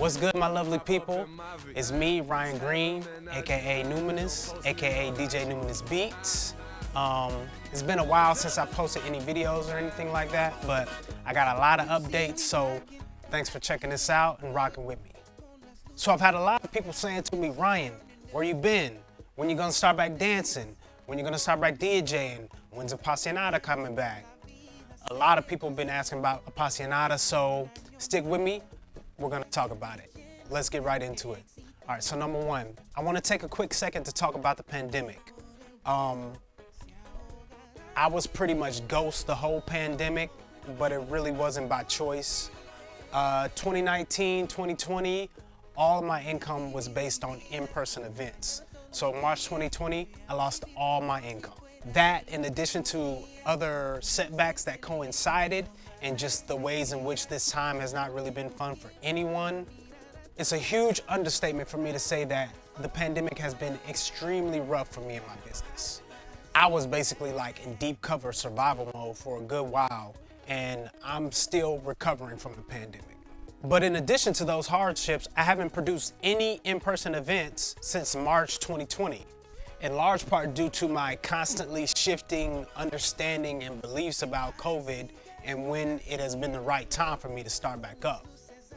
What's good, my lovely people? It's me, Ryan Green, aka Numinus, aka DJ Numinus Beats. It's been a while since I posted any videos or anything like that, but I got a lot of updates, so thanks for checking this out and rocking with me. So I've had a lot of people saying to me, Ryan, where you been? When you gonna start back dancing? When you gonna start back DJing? When's aPasionada coming back? A lot of people have been asking about aPasionada, so stick with me. We're gonna talk about it. Let's get right into it. All right, so number one, I wanna take a quick second to talk about the pandemic. I was pretty much ghost the whole pandemic, but it really wasn't by choice. 2019, 2020, all of my income was based on in-person events. So March 2020, I lost all my income. That, in addition to other setbacks that coincided and just the ways in which this time has not really been fun for anyone, it's a huge understatement for me to say that the pandemic has been extremely rough for me and my business. I was basically like in deep cover survival mode for a good while, and I'm still recovering from the pandemic. But in addition to those hardships, I haven't produced any in-person events since March 2020. In large part due to my constantly shifting understanding and beliefs about COVID and when it has been the right time for me to start back up.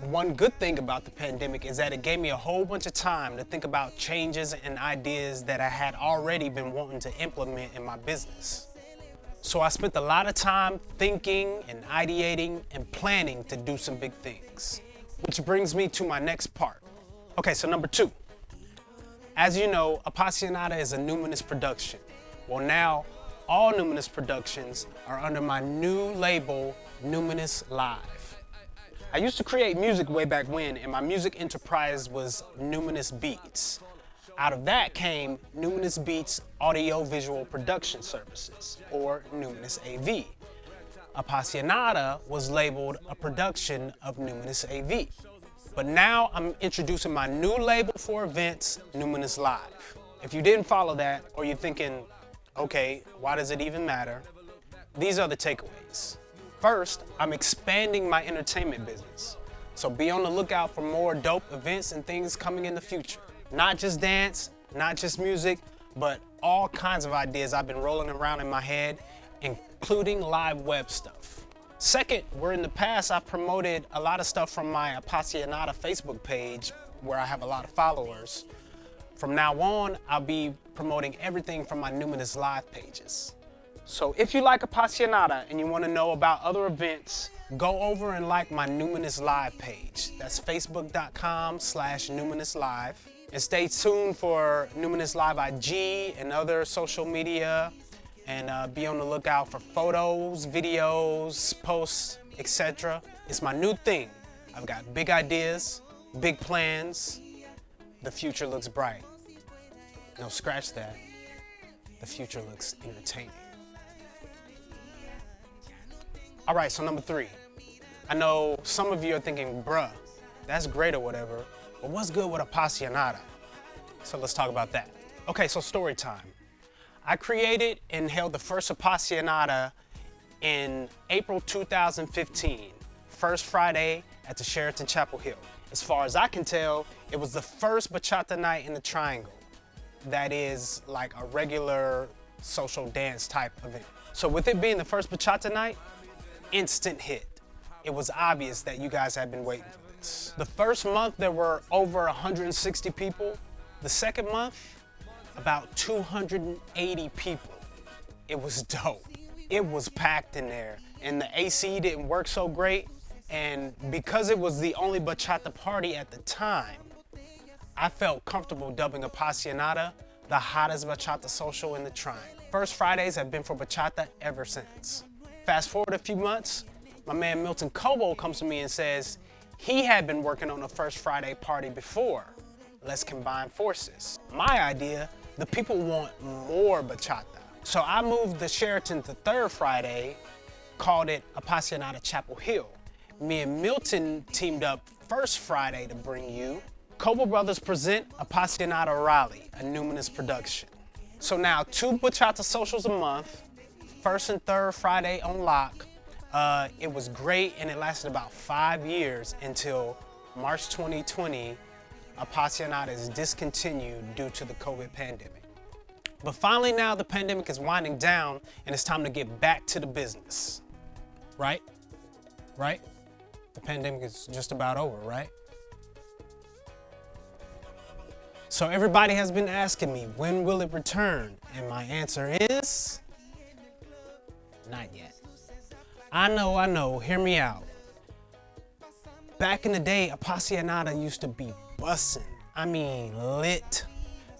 One good thing about the pandemic is that it gave me a whole bunch of time to think about changes and ideas that I had already been wanting to implement in my business. So I spent a lot of time thinking and ideating and planning to do some big things. Which brings me to my next part. Okay, so number two. As you know, aPasionada is a Numinus production. Well, now all Numinus productions are under my new label, Numinus Live. I used to create music way back when, and my music enterprise was Numinus Beats. Out of that came Numinus Beats Audio Visual Production Services, or Numinus AV. aPasionada was labeled a production of Numinus AV. But now I'm introducing my new label for events, Numinus Live. If you didn't follow that, or you're thinking, okay, why does it even matter? These are the takeaways. First, I'm expanding my entertainment business. So be on the lookout for more dope events and things coming in the future. Not just dance, not just music, but all kinds of ideas I've been rolling around in my head, including live web stuff. Second, where in the past I promoted a lot of stuff from my aPasionada Facebook page, where I have a lot of followers. From now on, I'll be promoting everything from my Numinus Live pages. So if you like aPasionada and you want to know about other events, go over and like my Numinus Live page. That's facebook.com/Numinus Live. And stay tuned for Numinus Live IG and other social media. And be on the lookout for photos, videos, posts, etc. It's my new thing. I've got big ideas, big plans. The future looks bright. No, scratch that. The future looks entertaining. All right, so number three. I know some of you are thinking, bruh, that's great or whatever, but what's good with aPasionada? So let's talk about that. Okay, so story time. I created and held the first aPasionada in April 2015, first Friday at the Sheraton Chapel Hill. As far as I can tell, it was the first Bachata night in the Triangle. That is like a regular social dance type event. So with it being the first Bachata night, instant hit. It was obvious that you guys had been waiting for this. The first month there were over 160 people. The second month, about 280 people. It was dope. It was packed in there, and the AC didn't work so great, and because it was the only bachata party at the time, I felt comfortable dubbing aPasionada the hottest bachata social in the Triangle. First Fridays have been for bachata ever since. Fast forward a few months, my man Milton Cobo comes to me and says he had been working on a First Friday party before. Let's combine forces. My idea, the people want more bachata. So I moved the Sheraton to third Friday, called it aPasionada Chapel Hill. Me and Milton teamed up first Friday to bring you Cobo Brothers present aPasionada Raleigh, a Numinus production. So now 2 bachata socials a month, first and third Friday on lock. It was great, and it lasted about 5 years until March 2020, aPasionada is discontinued due to the COVID pandemic. But finally now the pandemic is winding down and it's time to get back to the business. Right? Right? The pandemic is just about over, right? So everybody has been asking me, when will it return? And my answer is, not yet. I know, hear me out. Back in the day, aPasionada used to be bussin'. I mean, lit.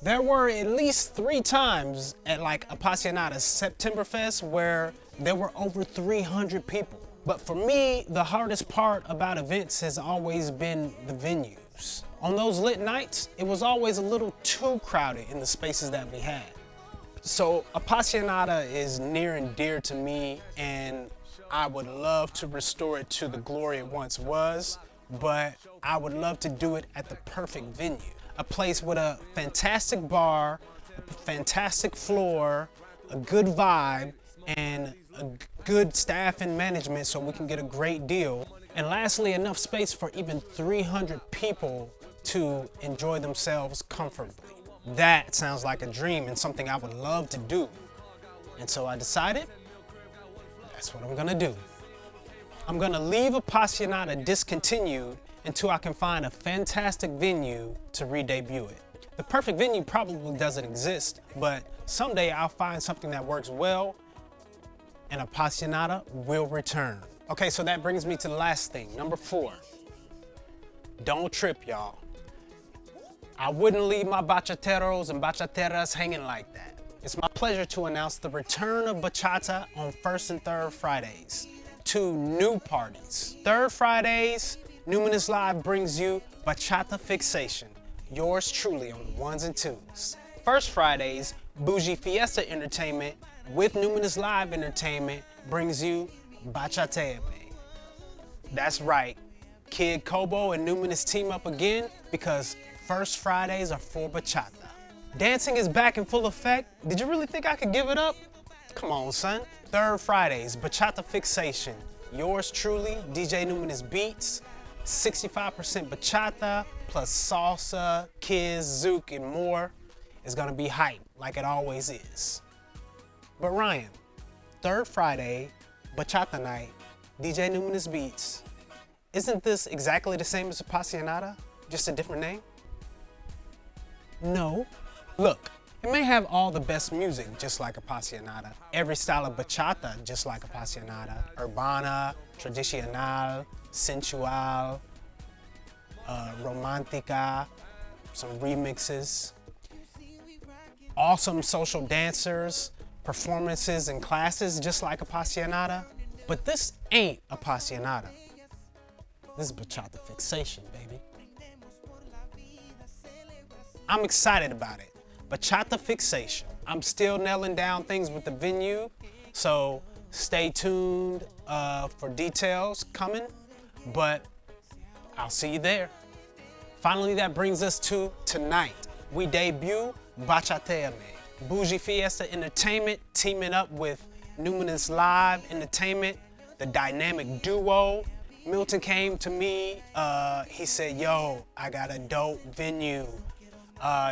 There were at least 3 times at like aPasionada's Septemberfest where there were over 300 people. But for me, the hardest part about events has always been the venues. On those lit nights, it was always a little too crowded in the spaces that we had. So aPasionada is near and dear to me, and I would love to restore it to the glory it once was, but I would love to do it at the perfect venue. A place with a fantastic bar, a fantastic floor, a good vibe, and a good staff and management so we can get a great deal. And lastly, enough space for even 300 people to enjoy themselves comfortably. That sounds like a dream and something I would love to do. And so I decided, that's what I'm gonna do. I'm gonna leave aPasionada discontinued until I can find a fantastic venue to re-debut it. The perfect venue probably doesn't exist, but someday I'll find something that works well and aPasionada will return. Okay, so that brings me to the last thing, number 4. Don't trip, y'all. I wouldn't leave my bachateros and bachateras hanging like that. It's my pleasure to announce the return of bachata on 1st and 3rd Fridays. 2 new parties. 3rd Fridays, Numinus Live brings you Bachata Fixation, yours truly on the 1s and 2s. 1st Fridays, Bougie Fiesta Entertainment with Numinus Live Entertainment brings you Bachateame. That's right, Kid Kobo and Numinus team up again because 1st Fridays are for bachata. Dancing is back in full effect. Did you really think I could give it up? Come on, son. 3rd Fridays, Bachata Fixation. Yours truly, DJ Numinus Beats. 65% bachata plus salsa, kiz, zouk, and more. Is gonna be hype like it always is. But Ryan, 3rd Friday, Bachata night, DJ Numinus Beats. Isn't this exactly the same as aPasionada? Just a different name? No. Look, it may have all the best music just like aPasionada, every style of bachata just like aPasionada, urbana, tradicional, sensual, romantica, some remixes, awesome social dancers, performances and classes just like aPasionada. But this ain't aPasionada. This is Bachata Fixation, baby. I'm excited about it. Bachata Fixation. I'm still nailing down things with the venue, so stay tuned for details coming, but I'll see you there. Finally, that brings us to tonight. We debut Bachateame. Bougie Fiesta Entertainment teaming up with Numinus Live Entertainment, the dynamic duo. Milton came to me, he said, yo, I got a dope venue.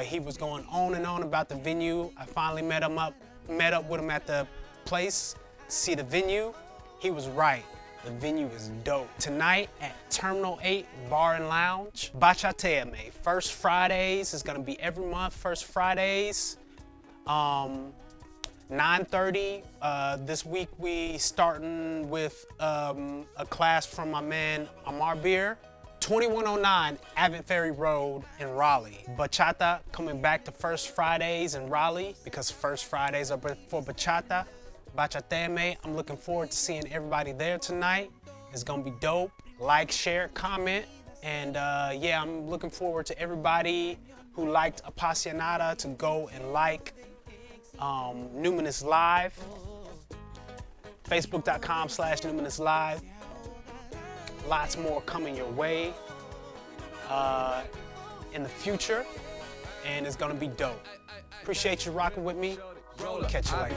He was going on and on about the venue. I finally met up with him at the place, see the venue. He was right. The venue is dope. Tonight at Terminal 8 Bar and Lounge, Bachateame. 1st Fridays is gonna be every month, 1st Fridays. 9:30. This week we starting with a class from my man Amar Beer. 2109 Avant Ferry Road in Raleigh. Bachata coming back to 1st Fridays in Raleigh because 1st Fridays are for bachata. Bachateame, I'm looking forward to seeing everybody there tonight. It's gonna be dope. Like, share, comment, and yeah, I'm looking forward to everybody who liked aPasionada to go and like Numinus Live. Facebook.com/Numinus Live. Lots more coming your way in the future, and it's gonna be dope. Appreciate you rocking with me. Catch you later.